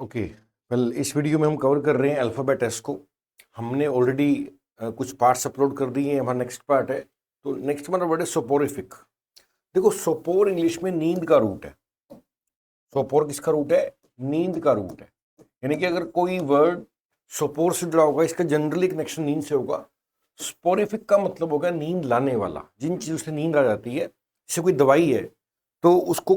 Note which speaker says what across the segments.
Speaker 1: Okay. Well, इस video में हम कवर कर रहे हैं अल्फ़ाबेट एस को। हमने ऑलरेडी कुछ पार्ट्स अपलोड कर दिए हैं, हमारा नेक्स्ट पार्ट है। तो नेक्स्ट हमारा वर्ड है सोपोरिफिक। देखो, सोपोर इंग्लिश में नींद का रूट है। सोपोर किसका रूट है? नींद का रूट है। यानी कि अगर कोई वर्ड सोपोर से जुड़ा होगा, इसका जनरली कनेक्शन नींद से होगा। स्पोरिफिक का मतलब होगा नींद लाने वाला। जिन चीज़ों से नींद आ जाती है, जैसे कोई दवाई है तो उसको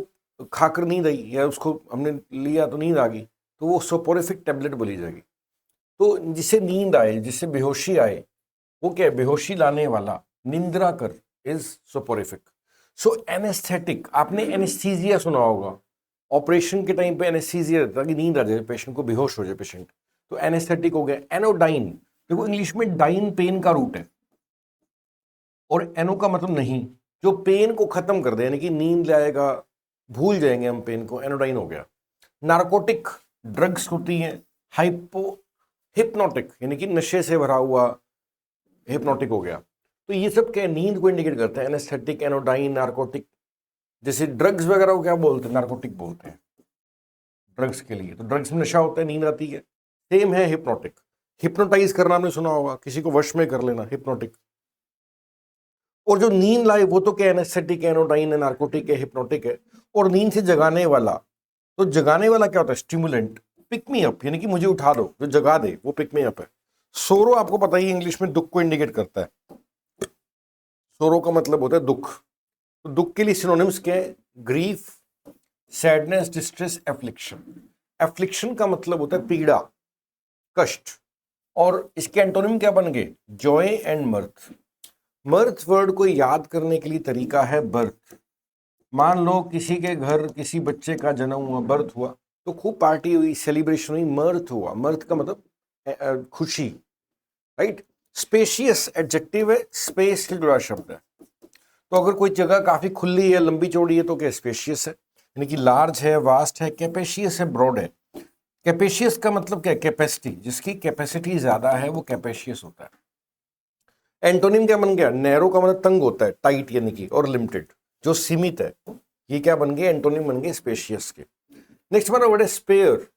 Speaker 1: खाकर नींद आई, या उसको हमने लिया तो नींद आ गई, तो वो सोपोरिफिक टेबलेट बोली जाएगी। तो जिसे नींद आए, जिसे बेहोशी आए, वो क्या है? बेहोशी लाने वाला, निंद्रा कर, इज सोपोरिफिक। सो एनेस्थेटिक, आपने एनेस्थीजिया सुना होगा। ऑपरेशन के टाइम पे एनेस्थीजिया रहता है कि नींद आ जाए पेशेंट को, बेहोश हो जाए पेशेंट, तो एनेस्थेटिक हो गया। एनोडाइन, देखो इंग्लिश में डाइन पेन का रूट है, और एनो का मतलब नहीं, जो पेन को खत्म कर दे, यानी कि नींद लाएगा, भूल जाएंगे हम पेन को, एनोडाइन हो गया। नार्कोटिक, ड्रग्स होती हैं। हाइपो हिप्नोटिक, यानी कि नशे से भरा हुआ, हिप्नोटिक हो गया। तो ये सब क्या नींद को इंडिकेट करते हैं। Anaesthetic, anodyne, narcotic. जैसे ड्रग्स वगैरह को क्या बोलते हैं? नार्कोटिक बोलते हैं ड्रग्स के लिए। तो ड्रग्स में नशा होता है, नींद आती है। सेम है हिप्नोटिक। हिप्नोटाइज करना आपने सुना होगा, किसी को वश में कर लेना, हिप्नोटिक। और जो नींद लाए वो तो क्या, एनेस्थेटिक, एनोडाइन है, नार्कोटिक है, हिप्नोटिक है। और नींद से जगाने वाला, तो जगाने वाला क्या होता है? स्टिमुलेंट। पिक मी अप, यानी कि मुझे उठा दो, जो जगा दे वो पिक मी अप है। सोरो आपको पता ही, इंग्लिश में दुख को इंडिकेट करता है। सोरो का मतलब होता है दुख। तो दुख के लिए सिनोनिम्स क्या है? Grief, sadness, distress, affliction. Affliction का मतलब होता है पीड़ा, कष्ट। और इसके एंटोनिम क्या बन गए? Joy and मर्थ। मर्थ वर्ड को याद करने के लिए तरीका है बर्थ। मान लो किसी के घर किसी बच्चे का जन्म हुआ, बर्थ हुआ, तो खूब पार्टी हुई, सेलिब्रेशन हुई, मर्थ हुआ। मर्थ का मतलब खुशी, राइट। स्पेशियस एडजेक्टिव है, स्पेस से जुड़ा शब्द है। तो अगर कोई जगह काफी खुली है, लंबी चौड़ी है, तो क्या स्पेशियस है, यानी कि लार्ज है, वास्ट है। कैपेशियस है, ब्रॉड है। कैपेशियस का मतलब क्या है? कैपेसिटी, जिसकी कैपेसिटी ज्यादा है वो कैपेशियस होता है। एंटोनिम क्या बन गया? नैरो का मतलब तंग होता है, टाइट यानी कि, और लिमिटेड, जो सीमित है। ये क्या बन गए? एंटोनिम बन गए स्पेशियस के। नेक्स्ट हमारा वर्ड है स्पेयर।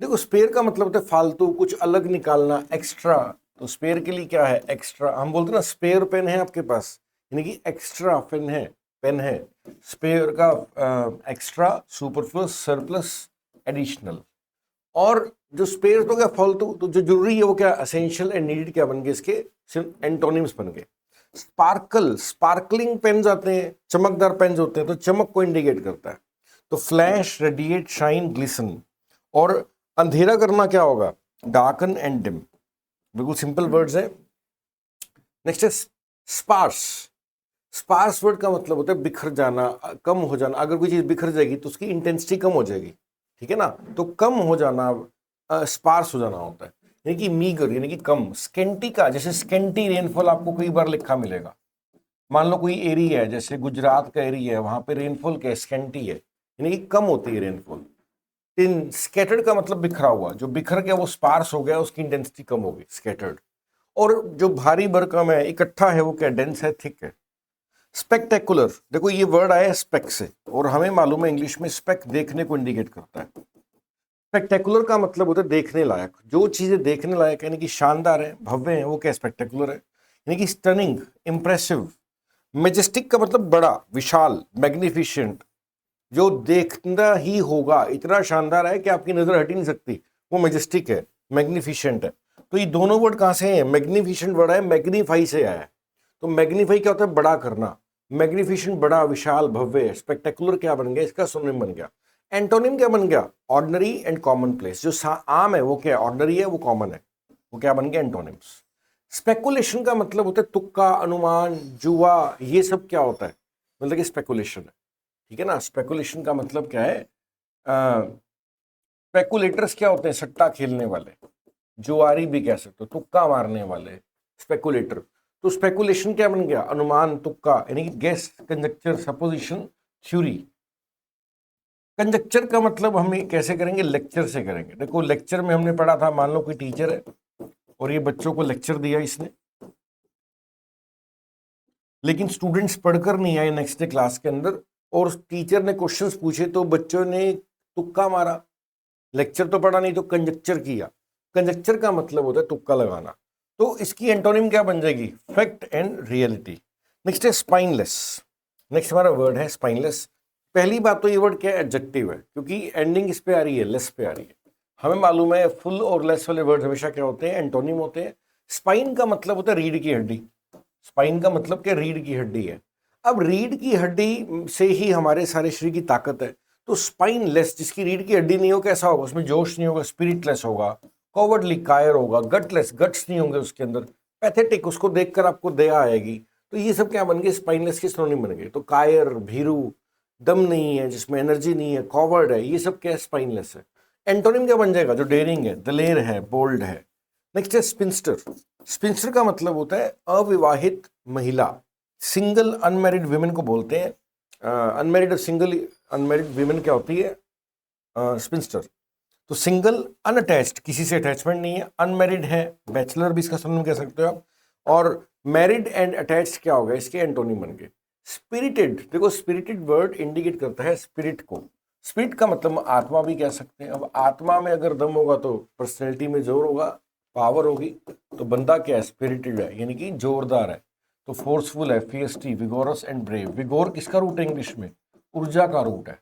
Speaker 1: देखो, स्पेयर का मतलब होता है फालतू, कुछ अलग निकालना, एक्स्ट्रा। तो स्पेयर के लिए क्या है? एक्स्ट्रा। हम बोलते हैं ना, स्पेयर पेन है आपके पास, यानी कि एक्स्ट्रा पेन है, पेन है। स्पेयर का एक्स्ट्रा, सुपरफ्लुअस, सरप्लस, एडिशनल। और जो स्पेयर तो क्या फालतू, तो जो जरूरी है वो क्या? एसेंशियल एंड नीडेड क्या बन गए इसके? सिर्फ एंटोनिम्स बन गए। स्पार्कल, स्पार्कलिंग पेन्स आते हैं, चमकदार पेन्स होते हैं, तो चमक को इंडिकेट करता है। तो फ्लैश, रेडिएट, शाइन, ग्लिसन। और अंधेरा करना क्या होगा? Darken and dim. बिल्कुल सिंपल वर्ड्स है। नेक्स्ट है स्पार्स। स्पार्स वर्ड का मतलब होता है बिखर जाना, कम हो जाना। अगर कोई चीज बिखर जाएगी तो उसकी इंटेंसिटी कम हो जाएगी, ठीक है ना। तो कम हो जाना, स्पार्स हो जाना होता है, यानी कि मीगर, यानी कि कम। स्केंटी का, जैसे स्केंटी रेनफॉल आपको कई बार लिखा मिलेगा। मान लो कोई एरिया है, जैसे गुजरात का एरिया है, वहां पे रेनफॉल क्या स्केंटी है, यानी कि कम होती है रेनफॉल। इन स्कैटर्ड का मतलब बिखरा हुआ, जो बिखर गया वो स्पार्स हो गया, उसकी इंटेंसिटी कम हो गई, स्कैटर्ड। और जो भारी भरकम है, इकट्ठा है, वो क्या? डेंस है, थिक है। स्पेक्टेकुलर, देखो ये वर्ड आया स्पेक से, और हमें मालूम है इंग्लिश में स्पेक देखने को इंडिकेट करता है। स्पेक्टेकुलर का मतलब होता है देखने लायक। जो चीजें देखने लायक यानी कि शानदार है, भव्य है, वो क्या? स्पेक्टेकुलर है। यानी कि स्टनिंग, इंप्रेसिव। मेजेस्टिक का मतलब बड़ा, विशाल, मैग्निफिशिएंट। जो देखना ही होगा, इतना शानदार है कि आपकी नजर हट ही नहीं सकती, वो मैजेस्टिक है, मैग्निफिशिएंट है। तो ये दोनों वर्ड कहां से हैं? मैग्निफिशिएंट वर्ड है, मैग्नीफाई से आया है। तो मैग्नीफाई क्या होता है? बड़ा करना। मैग्निफिशिएंट बड़ा, विशाल, भव्य। स्पेक्टेकुलर क्या बन गया? इसका सिनोनिम बन गया। एंटोनिम क्या बन गया? Ordinary and common place. जो आम है वो क्या है? ऑर्डिनरी है, वो कॉमन है, वो क्या बन गया? एंटोनिम्स। स्पेकुलेशन का मतलब होता है तुक्का, अनुमान, जुआ। ये सब क्या होता है? मतलब कि स्पेकुलेशन है, ठीक है ना। स्पेकुलेशन का मतलब क्या है? स्पेकुलेटर्स क्या होते हैं? सट्टा खेलने वाले, जुआरी भी कह सकते हो, तुक्का मारने वाले, स्पेकुलेटर। तो स्पेकुलेशन क्या बन गया? अनुमान, तुक्का, यानी कि guess, conjecture, supposition, theory. Conjecture का मतलब हम कैसे करेंगे? लेक्चर से करेंगे। देखो लेक्चर में हमने पढ़ा था, मान लो कोई टीचर है और ये बच्चों को लेक्चर दिया इसने, लेकिन स्टूडेंट्स पढ़कर नहीं आए नेक्स्ट डे क्लास के अंदर, और टीचर ने क्वेश्चंस पूछे तो बच्चों ने तुक्का मारा, लेक्चर तो पढ़ा नहीं तो कंजक्चर किया। कंजक्चर का मतलब होता है तुक्का लगाना। तो इसकी एंटोनिम क्या बन जाएगी? Fact and reality. नेक्स्ट है स्पाइनलेस। नेक्स्ट हमारा वर्ड है स्पाइनलेस। पहली बात तो ये वर्ड क्या है? एडजेक्टिव है, क्योंकि एंडिंग इस पे आ रही है, लेस पे आ रही है। हमें मालूम है फुल और लेस वाले वर्ड हमेशा क्या होते हैं? एंटोनिम होते हैं। स्पाइन का मतलब होता है रीढ़ की हड्डी। स्पाइन का मतलब क्या? रीढ़ की हड्डी है। अब रीढ़ की हड्डी से ही हमारे सारे शरीर की ताकत है। तो स्पाइनलेस, जिसकी रीढ़ की हड्डी नहीं हो, कैसा होगा? उसमें जोश नहीं होगा, स्पिरिटलेस होगा, कॉवर्डली कायर होगा, गटलेस, गट्स नहीं होंगे उसके अंदर, पैथेटिक, उसको देखकर आपको दया आएगी। तो ये सब क्या बन गए? स्पाइनलेस के सिनोनिम बन गए। तो कायर, भीरू, दम नहीं है, जिसमें एनर्जी नहीं है, कॉवर्ड है, ये सब क्या है? स्पाइनलेस है। एंटोनिम क्या बन जाएगा? जो डेयरिंग है, दलेर है, बोल्ड है। नेक्स्ट है स्पिंस्टर। स्पिंस्टर का मतलब होता है अविवाहित महिला। सिंगल अनमैरिड विमेन को बोलते हैं। अनमैरिड और सिंगल अनमैरिड विमेन क्या होती है? स्पिंस्टर। तो सिंगल अनअटैच्ड, किसी से अटैचमेंट नहीं है, अनमैरिड है, बैचलर भी इसका सिनोनिम कह सकते हो आप। और मैरिड एंड अटैच्ड क्या होगा? इसके एंटोनिम बन गए। स्पिरिटेड, देखो स्पिरिटेड वर्ड इंडिकेट करता है स्पिरिट को। स्पिरिट का मतलब आत्मा भी कह सकते हैं। अब आत्मा में अगर दम होगा तो पर्सनैलिटी में जोर होगा, पावर होगी। तो बंदा क्या है? स्पिरिटेड है, यानी कि जोरदार है। तो फोर्सफुल है, फियस्टी, विगोरस एंड ब्रेव। विगोर किसका रूट है इंग्लिश में? ऊर्जा का रूट है।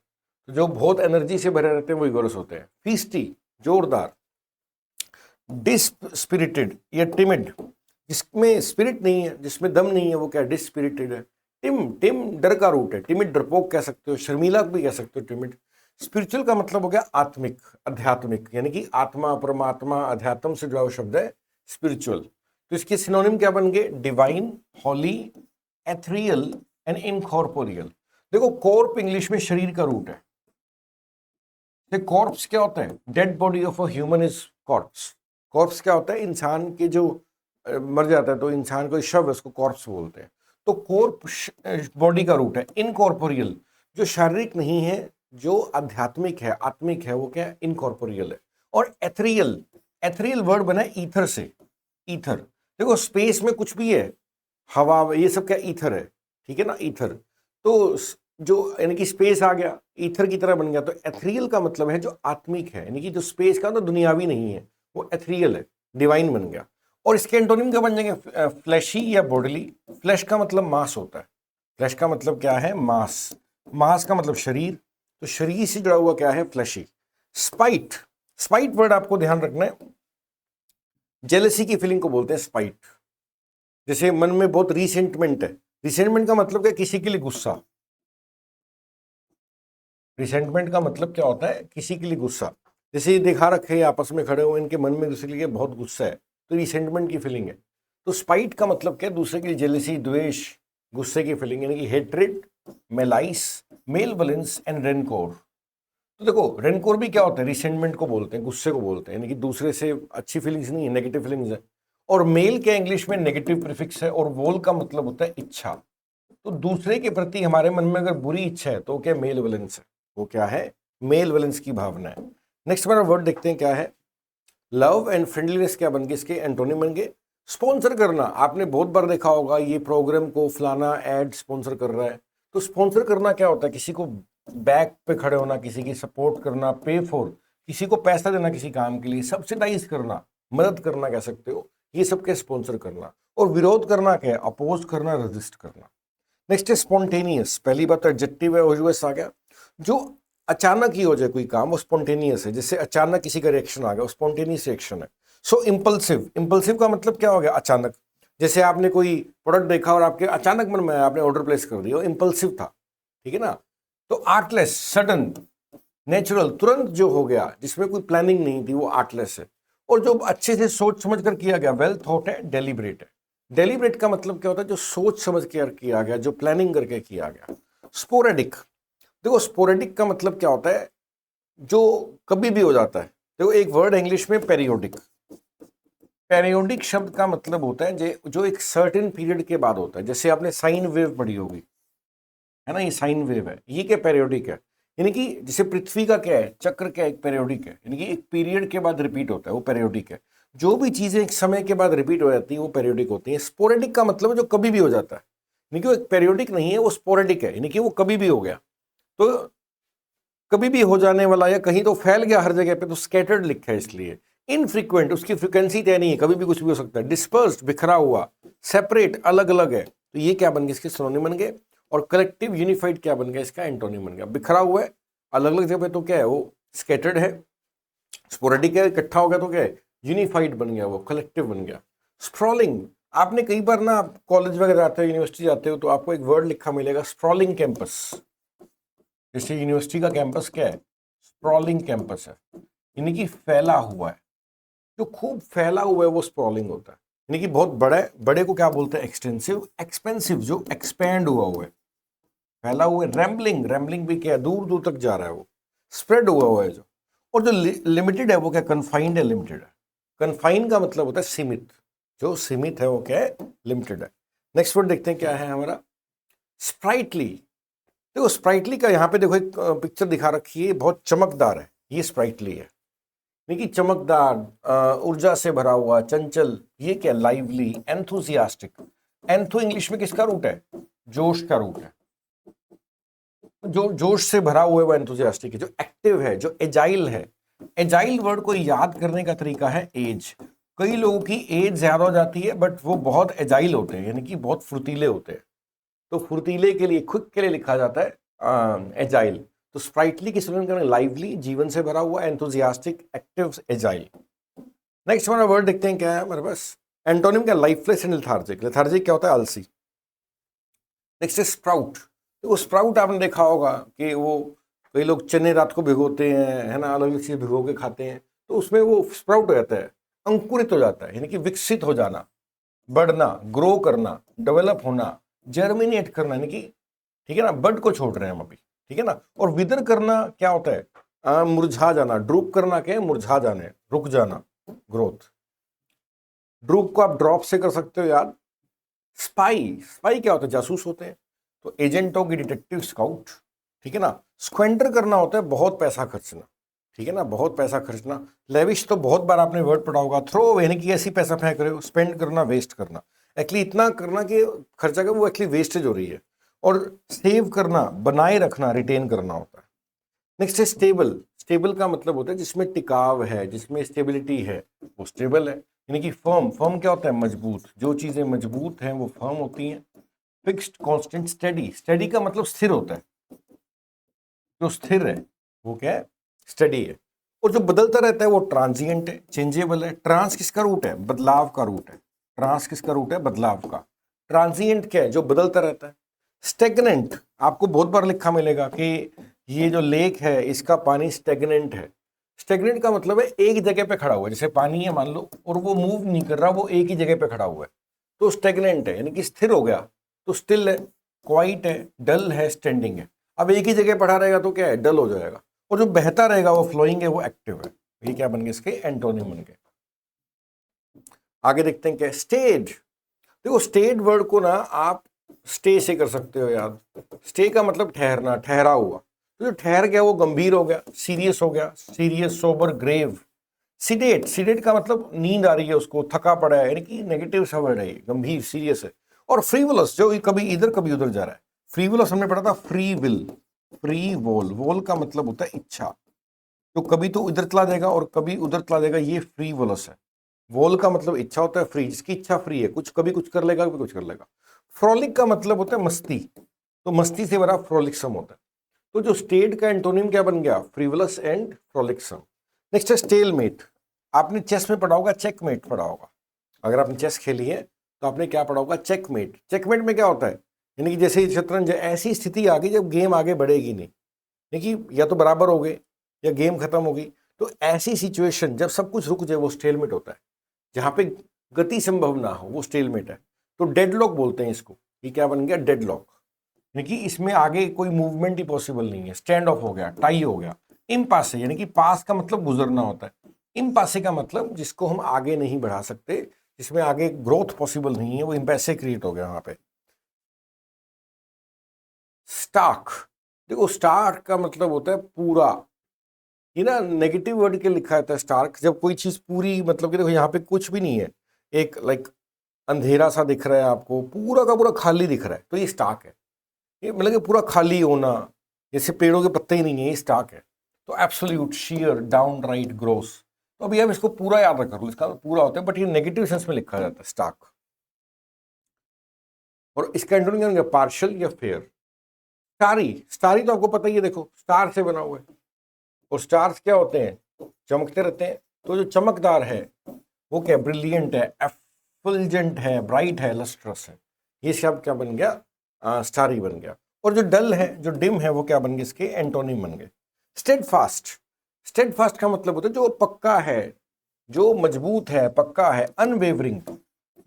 Speaker 1: तो जो बहुत एनर्जी से भरे रहते हैं वो विगोरस होते हैं। फीस्टी, जोरदार। डिस्पिरिटेड या टिमिड, जिसमें स्पिरिट नहीं है, जिसमें दम नहीं है, वो क्या? डिस्पिरिटेड है। टिम, टिम डर का रूट है। टिमिड डरपोक कह सकते हो, शर्मीला भी कह सकते हो टिमिड। स्पिरिचुअल का मतलब हो गया आत्मिक, आध्यात्मिक, यानी कि आत्मा, परमात्मा, अध्यात्म से जुड़ा हुआ शब्द है स्पिरिचुअल। तो इसके सिनोनिम क्या बन गए? Divine, holy, ethereal and incorporeal. देखो कॉर्प इंग्लिश में शरीर का रूट है। कॉर्प्स क्या होता है? Dead body of a human is corpse. Corpse क्या होता है? इंसान के जो मर जाता है तो इंसान को शव है, उसको कॉर्प्स बोलते हैं। तो कॉर्प बॉडी का रूट है। इनकॉर्पोरियल, जो शारीरिक नहीं है, जो आध्यात्मिक है, आत्मिक है, वो क्या है? इनकॉर्पोरियल है। और एथरियल, एथरियल वर्ड बना है ईथर से। ईथर, देखो स्पेस में कुछ भी है, हवा, ये सब क्या? ईथर है, ठीक है ना? ईथर। तो जो यानी कि स्पेस आ गया, ईथर की तरह बन गया। तो एथरियल का मतलब है जो आत्मिक है, यानी कि जो स्पेस का तो दुनियावी नहीं है, वो एथरियल है, डिवाइन बन गया। और इसके एंटोनिम क्या बन जाएंगे? फ्लैशी या बॉडली। फ्लैश का मतलब मांस होता है। फ्लैश का मतलब क्या है? मांस। मांस का मतलब शरीर। तो शरीर से जुड़ा हुआ क्या है? फ्लैशी। स्पाइट, स्पाइट वर्ड आपको ध्यान रखना है, जेलसी की फीलिंग को बोलते हैं स्पाइट। जैसे मन में बहुत रिसेंटमेंट है। रिसेंटमेंट का मतलब क्या? किसी के लिए गुस्सा। रिसेंटमेंट का मतलब क्या होता है? किसी के लिए गुस्सा। जैसे ये दिखा रखे हैं आपस में खड़े हो, इनके मन में दूसरे के लिए बहुत गुस्सा है, तो रिसेंटमेंट की फीलिंग है। तो स्पाइट का मतलब क्या? दूसरे के लिए जेलसी, द्वेष, गुस्से की फीलिंग, यानी कि हेट्रेड, मेलाइस, मेलवलेंस एंड रेनकोर। तो देखो रेनकोर भी क्या होता है? रिसेंटमेंट को बोलते हैं, गुस्से को बोलते हैं, यानी कि दूसरे से अच्छी फीलिंग्स नहीं है, नेगेटिव फीलिंग्स है। और मेल क्या इंग्लिश में? नेगेटिव प्रीफिक्स है। और वोल का मतलब होता है इच्छा। तो दूसरे के प्रति हमारे मन में अगर बुरी इच्छा है तो क्या? मेल वलेंस है। वो क्या है? मेल वलेंस की भावना है। नेक्स्ट हमारा वर्ड देखते हैं क्या है। लव एंड फ्रेंडलीनेस क्या बन गए? इसके एंटोनिम बन गए। स्पॉन्सर करना, आपने बहुत बार देखा होगा, ये प्रोग्राम को फलाना एड स्पॉन्सर कर रहा है। तो स्पॉन्सर करना क्या होता है? किसी को बैक पे खड़े होना, किसी की सपोर्ट करना, पे फॉर, किसी को पैसा देना किसी काम के लिए, सब्सिडाइज करना, मदद करना कह सकते हो, ये सब क्या? स्पॉन्सर करना। और विरोध करना क्या है? अपोज करना, रेजिस्ट करना। नेक्स्ट है स्पॉन्टेनियस। पहली बात तो एडजेक्टिव है, ओजस आ गया। जो अचानक ही हो जाए कोई काम, वो स्पॉन्टेनियस है। जैसे अचानक किसी का रिएक्शन आ गया, वो स्पॉन्टेनियस रिएक्शन है। सो इम्पल्सिव, इम्पल्सिव का मतलब क्या हो गया? अचानक। जैसे आपने कोई प्रोडक्ट देखा और आपके अचानक मन में आया, आपने ऑर्डर प्लेस कर दिया, वो इम्पल्सिव था, ठीक है ना? तो आर्टलेस, सडन, नेचुरल, तुरंत जो हो गया, जिसमें कोई प्लानिंग नहीं थी, वो आर्टलेस है। और जो अच्छे से सोच समझ कर किया गया, वेल थॉट है, डेलिब्रेट है। डेलिब्रेट का मतलब क्या होता है? जो सोच समझ कर किया गया, जो प्लानिंग करके किया गया। स्पोरेडिक, देखो स्पोरेडिक का मतलब क्या होता है? जो कभी भी हो जाता है। देखो एक वर्ड इंग्लिश में पेरियोडिक। पेरियोडिक शब्द का मतलब होता है जो एक सर्टेन पीरियड के बाद होता है। जैसे आपने साइन वेव पढ़ी होगी, है ना? ये साइन वेव है, ये क्या? पेरियोडिक है। यानी कि जैसे पृथ्वी का क्या है? चक्र क्या? एक पेरियोडिक है, यानी कि एक पीरियड के बाद रिपीट होता है, वो पेरियोडिक है। जो भी चीजें एक समय के बाद रिपीट हो जाती है वो पेरियोडिक होती है। स्पोरेडिक का मतलब है जो कभी भी हो जाता है, यानी कि वो एक पेरियोडिक नहीं है, वो स्पोरेडिक है, यानी कि वो कभी भी हो गया। तो कभी भी हो जाने वाला या कहीं तो फैल गया हर जगह पे, तो स्कैटर्ड लिखा है इसलिए। इनफ्रीक्वेंट, उसकी फ्रिक्वेंसी तय नहीं है, कभी भी कुछ भी हो सकता है। डिस्पर्स्ड, बिखरा हुआ। सेपरेट, अलग अलग है, तो ये क्या बन गए, इसके सिनोनिम बन गए। और कलेक्टिव यूनिफाइड क्या बन गया, इसका एंटोनिम बन गया। बिखरा हुआ है, अलग अलग जगह पे, तो क्या है वो, स्कैटर्ड है। स्पोरेडिक है, इकट्ठा हो गया, तो क्या है, यूनिफाइड बन गया, वो कलेक्टिव बन गया। स्प्रॉलिंग, आपने कई बार ना कॉलेज वगैरह जाते हो, यूनिवर्सिटी जाते हो, तो आपको एक वर्ड लिखा मिलेगा, स्प्रॉलिंग कैंपस। जैसे यूनिवर्सिटी का कैंपस क्या है, स्प्रॉलिंग कैंपस है, यानी कि फैला हुआ है। जो खूब फैला हुआ है वो स्प्रॉलिंग होता है, यानी कि बहुत बड़ा है। बड़े को क्या बोलते हैं, एक्सटेंसिव। एक्सपेंसिव, जो एक्सपैंड हुआ है, फैला हुआ है। रैम्बलिंग, रैम्बलिंग भी क्या है, दूर दूर तक जा रहा है वो, स्प्रेड हुआ है जो। और जो लिमिटेड है वो क्या, कन्फाइंड है, लिमिटेड है। कन्फाइंड का मतलब होता है सीमित, जो सीमित है वो क्या है, लिमिटेड है। नेक्स्ट वर्ड देखते हैं क्या है हमारा, स्प्राइटली। देखो स्प्राइटली का यहाँ पे देखो एक पिक्चर दिखा रखी है, बहुत चमकदार है, ये स्प्राइटली है, यानी कि चमकदार, ऊर्जा से भरा हुआ, चंचल। ये क्या, लाइवली, एंथुसियास्टिक। एंथो इंग्लिश में किसका रूट है, जोश का रूट है। जो जोश से भरा हुआ है वो एंथुसियास्टिक है। जो एक्टिव है, जो एजाइल है। एजाइल वर्ड को याद करने का तरीका है एज। कई लोगों की एज ज्यादा हो जाती है बट वो बहुत एजाइल होते हैं, यानी कि बहुत फुर्तीले होते हैं। तो फुर्तीले के लिए, क्विक के लिए लिखा जाता है एजाइल। तो स्प्राइटली की स्पेलिंग करें लाइवली, जीवन से भरा हुआ, एंथुसियास्टिक, एक्टिव, एजाइल। नेक्स्ट हमारा वर्ड देखते हैं क्या है हमारे पास, एंटोनिम क्या, लाइफलेस एंड लेथार्जिक। लेथार्जिक क्या होता है, आलसी। नेक्स्ट है स्प्राउट। तो वो स्प्राउट आपने देखा होगा कि वो कई लोग चने रात को भिगोते हैं, है ना, अलग अलग चीज भिगो के खाते हैं, तो उसमें वो स्प्राउट हो जाता है, अंकुरित हो जाता है, यानी कि विकसित हो जाना, बढ़ना, ग्रो करना, डेवलप होना, जर्मिनेट करना, यानी कि ठीक है ना, बड को छोड़ रहे हैं हम अभी, ठीक है ना। और विदर करना क्या होता है, मुरझा जाना। ड्रूप करना क्या है, मुरझा जाने, रुक जाना, ग्रोथ। ड्रूप को आप ड्रॉप से कर सकते हो याद। स्पाई, स्पाई क्या होता है, जासूस होते हैं, तो एजेंट होगी, डिटेक्टिव, स्काउट, ठीक है ना। स्क्वेंटर करना होता है बहुत पैसा खर्चना, ठीक है ना, बहुत पैसा खर्चना। लेविश तो बहुत बार आपने वर्ड पढ़ा होगा, थ्रो यानी कि ऐसी पैसा फेंक रहे हो। स्पेंड करना, वेस्ट करना, एक्चुअली इतना करना कि खर्चा का वो एक्चुअली वेस्टेज हो रही है। और सेव करना, बनाए रखना, रिटेन करना होता है। नेक्स्ट है स्टेबल। स्टेबल का मतलब होता है जिसमें टिकाव है, जिसमें स्टेबिलिटी है, वो स्टेबल है। यानी कि फर्म, फर्म क्या होता है, मजबूत। जो चीजें मजबूत हैं वो फर्म होती हैं। Fixed, constant, study. स्टडी का मतलब स्थिर होता है, जो स्थिर है वो क्या है, स्टडी है। और जो बदलता रहता है वो ट्रांजिएंट है, चेंजेबल है। ट्रांस किसका रूट है, बदलाव का रूट है। ट्रांस किसका रूट है, बदलाव का। ट्रांजिएंट क्या है, जो बदलता रहता है। स्टेगनेंट, आपको बहुत बार लिखा मिलेगा कि ये जो लेक है इसका पानी स्टेगनेंट है। स्टेगनेंट का मतलब है एक जगह पे खड़ा हुआ है, जैसे पानी है मान लो, और वो मूव नहीं कर रहा, वो एक ही जगह पे खड़ा हुआ है, तो स्टेगनेंट है, यानी कि स्थिर हो गया। तो स्टिल है, क्वाइट है, डल है, स्टैंडिंग है। अब एक ही जगह पढ़ा रहेगा तो क्या है, डल हो जाएगा। और जो बहता रहेगा वो फ्लोइंग है, वो एक्टिव है। ये क्या बन गए, इसके एंटोनिम बन गए। आगे देखते हैं क्या, स्टेड। देखो स्टेड वर्ड को ना आप स्टे से कर सकते हो याद। स्टे का मतलब ठहरना, ठहरा हुआ। तो जो ठहर गया वो गंभीर हो गया, सीरियस हो गया, serious, sober, grave. Sedate, sedate का मतलब नींद आ रही है उसको, थका पड़ा है, यानी कि नेगेटिव सा वर्ड है ये, गंभीर, सीरियस है। और फ्रीवलस, जो कभी इधर कभी उधर जा रहा है। फ्रीवलस हमने पढ़ा था, फ्री विल, फ्री वोल। वोल का मतलब होता है इच्छा, तो कभी तो इधर चला जाएगा और कभी उधर चला जाएगा, ये फ्रीवलस है। वोल का मतलब इच्छा होता है, फ्री, जिसकी इच्छा फ्री है, कुछ कभी कुछ कर लेगा, कभी कुछ कर लेगा। फ्रॉलिक का मतलब होता है मस्ती, तो मस्ती से भरा फ्रॉलिक्सम होता है। तो जो स्टेट का एंटोनिम क्या बन गया, फ्रीवलस एंड फ्रॉलिक्सम। नेक्स्ट है स्टेलमेट। आपने चेस में पढ़ा होगा, चेकमेट पढ़ा होगा। अगर आपने चेस खेली है तो आपने क्या पढ़ा होगा, चेकमेट। चेकमेट में क्या होता है, यानी कि जैसे शतरंज, ऐसी स्थिति आ गई जब गेम आगे बढ़ेगी नहीं, यानी कि या तो बराबर हो गए या गेम खत्म होगी। तो ऐसी सिचुएशन जब सब कुछ रुक जाए वो स्टेलमेट होता है, जहां पे गति संभव ना हो, वो स्टेलमेट है। तो डेडलॉक बोलते हैं इसको। ये क्या बन गया, डेडलॉक, यानी कि इसमें आगे कोई मूवमेंट ही पॉसिबल नहीं है। स्टैंड ऑफ हो गया, टाई हो गया। इम्पासे, यानी कि पास का मतलब गुजरना होता है। इम्पासे का मतलब जिसको हम आगे नहीं बढ़ा सकते, जिसमें आगे ग्रोथ पॉसिबल नहीं है, वो इम्पैसे क्रिएट हो गया वहां पे। स्टार्क, देखो स्टार्क का मतलब होता है पूरा। ये ना नेगेटिव वर्ड के लिखा जाता है स्टार्क, जब कोई चीज पूरी, मतलब कि देखो यहाँ पे कुछ भी नहीं है, एक लाइक अंधेरा सा दिख रहा है आपको, पूरा का पूरा खाली दिख रहा है, तो ये स्टार्क है। ये मतलब कि पूरा खाली होना, जैसे पेड़ों के पत्ते ही नहीं है, ये स्टाक है। तो absolute, share, downright, gross. तो अभी हम इसको पूरा याद रख लो, इसका पूरा होता है, बट ये नेगेटिव सेंस में लिखा जाता है स्टाक। और इसका एंटोनिम क्या होगा? पार्शियल या फेयर। स्टारी, स्टारी तो आपको पता ही है, देखो स्टार से बना हुआ है, और स्टार्स क्या होते हैं? चमकते रहते हैं। तो जो चमकदार है वो क्या? ब्रिलियंट है, एफुलजेंट है, ब्राइट है, लस्ट्रस है। ये शब्द क्या बन गया? स्टारी बन गया। और जो डल है, जो डिम है, वो क्या बन गए? इसके एंटोनिम बन गए। स्टेडफास्ट, स्टेडफास्ट का मतलब होता है जो पक्का है, जो मजबूत है, पक्का है। अनवेवरिंग,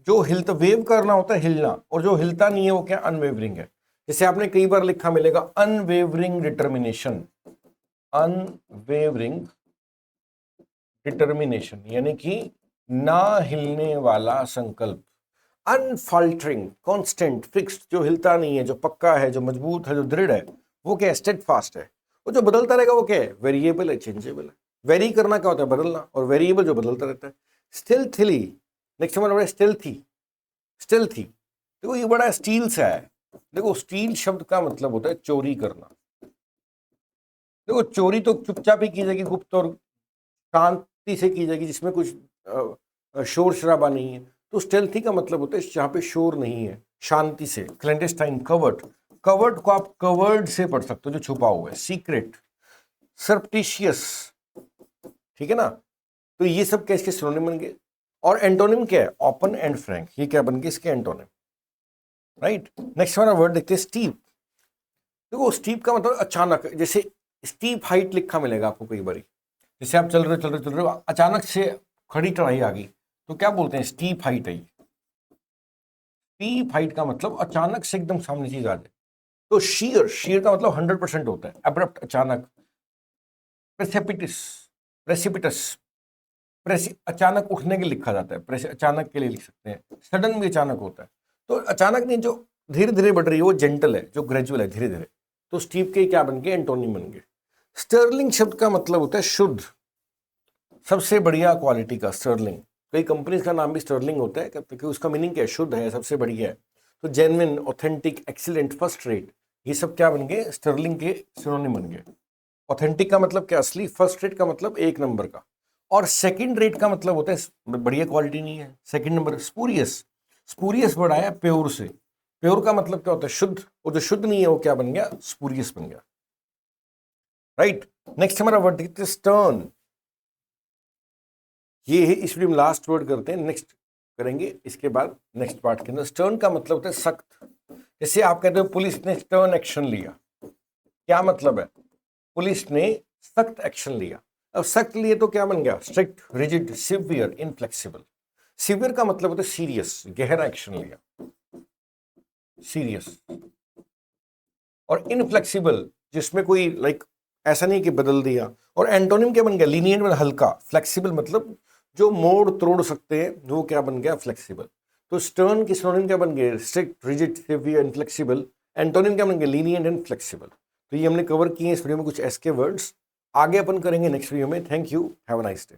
Speaker 1: जो हिलता, वेव करना होता है हिलना, और जो हिलता नहीं है वो क्या? अनवेवरिंग है। जैसे आपने कई बार लिखा मिलेगा अनवेवरिंग डिटर्मिनेशन, अनवेवरिंग डिटर्मिनेशन यानी कि ना हिलने वाला संकल्प। अनफल्टरिंग, कांस्टेंट, फिक्स्ड, जो हिलता नहीं है, जो पक्का है, जो मजबूत है, जो दृढ़ है, वो क्या है? स्टेडफास्ट है। वो जो बदलता रहेगा वो क्या है? वेरिएबल है, चेंजेबल है। वेरी करना क्या होता है? बदलना। और वेरिएबल जो बदलता रहता है। स्टिल्थली, नेक्स्ट हमारा बड़ा स्टिल्थी, स्टिल्थी। देखो ये बड़ा स्टील सा है। देखो स्टील शब्द का मतलब होता है चोरी करना। देखो चोरी तो चुपचाप ही की जाएगी, गुप्त और शांति से की जाएगी, जिसमें कुछ शोर शराबा नहीं है। तो स्टेल्थी का मतलब होता है जहां पे शोर नहीं है, शांति से। क्लैंडेस्टाइन, कवर्ड, कवर्ड को आप कवर्ड से पढ़ सकते हो, जो छुपा हुआ है, सीक्रेट, सरप्टिशियस, ठीक है ना। तो ये सब क्या इसके सिनोनिम बन गए। और एंटोनिम क्या है? Open and Frank. ये क्या बन गए इसके एंटोनिम, राइट। नेक्स्ट हमारा वर्ड देखते हैं स्टीप। देखो स्टीप का मतलब अचानक, जैसे स्टीप हाइट लिखा मिलेगा आपको कई बार। जैसे आप चल रहे हो, अचानक से खड़ी चढ़ाई आ गई, तो क्या बोलते हैं? Steep height I. Steep height का मतलब अचानक से एकदम सामने चीज आ जाए। तो शीयर, शीयर का मतलब 100% होता है, अब्रप्ट, अचानक। प्रेसिपिटस, प्रेसिपिटस, अचानक उठने के लिए लिखा जाता है, अचानक के लिए लिख सकते हैं। सडन भी अचानक होता है। तो अचानक नहीं, जो धीरे धीरे बढ़ रही है वो जेंटल है, जो ग्रेजुअल है, धीरे धीरे। तो स्टीप के क्या बन गए? एंटोनिम बन गए। स्टर्लिंग शब्द का मतलब होता है शुद्ध, सबसे बढ़िया क्वालिटी का। स्टर्लिंग, कई कंपनीज का नाम भी स्टर्लिंग होता है क्योंकि उसका मीनिंग क्या है? शुद्ध है, सबसे बढ़िया है। तो genuine, authentic, excellent, first rate, ये सब क्या बन गए? स्टर्लिंग के सिनोनिम बन गए। ऑथेंटिक का मतलब क्या? असली। फर्स्ट रेट का मतलब एक नंबर का। और सेकंड रेट का मतलब होता है बढ़िया क्वालिटी नहीं है, second number. Spurious, spurious word आया प्योर से। प्योर का मतलब क्या होता है? शुद्ध। और जो शुद्ध नहीं है वो क्या बन गया? स्पूरियस बन गया, राइट। नेक्स्ट हमारा वर्ड देखते हैं स्टर्न। ये है, इस वीडियो में लास्ट वर्ड करते हैं, नेक्स्ट करेंगे इसके बाद नेक्स्ट पार्ट के अंदर। स्टर्न का मतलब होता है सख्त। जैसे आप कहते हो पुलिस ने स्टर्न एक्शन लिया, क्या मतलब है? पुलिस ने सख्त एक्शन लिया। अब सख्त लिए तो क्या बन गया? Strict, rigid, severe, inflexible. Severe का मतलब होता है सीरियस, गहरा एक्शन लिया, सीरियस। और इनफ्लेक्सिबल, जिसमें कोई ऐसा नहीं कि बदल दिया। और एंटोनिम क्या बन गया? लीनियंट मतलब हल्का, फ्लेक्सिबल मतलब जो मोड़ तोड़ सकते हैं, वो क्या बन गया? फ्लेक्सिबल। तो स्टर्न की सिनोनिम क्या बन गए? Strict, rigid, severe, inflexible. Antonym क्या बन गए? Lenient and flexible. तो ये हमने कवर किए इस वीडियो में कुछ एसके वर्ड्स। आगे अपन करेंगे नेक्स्ट वीडियो में। Thank you, have a nice day.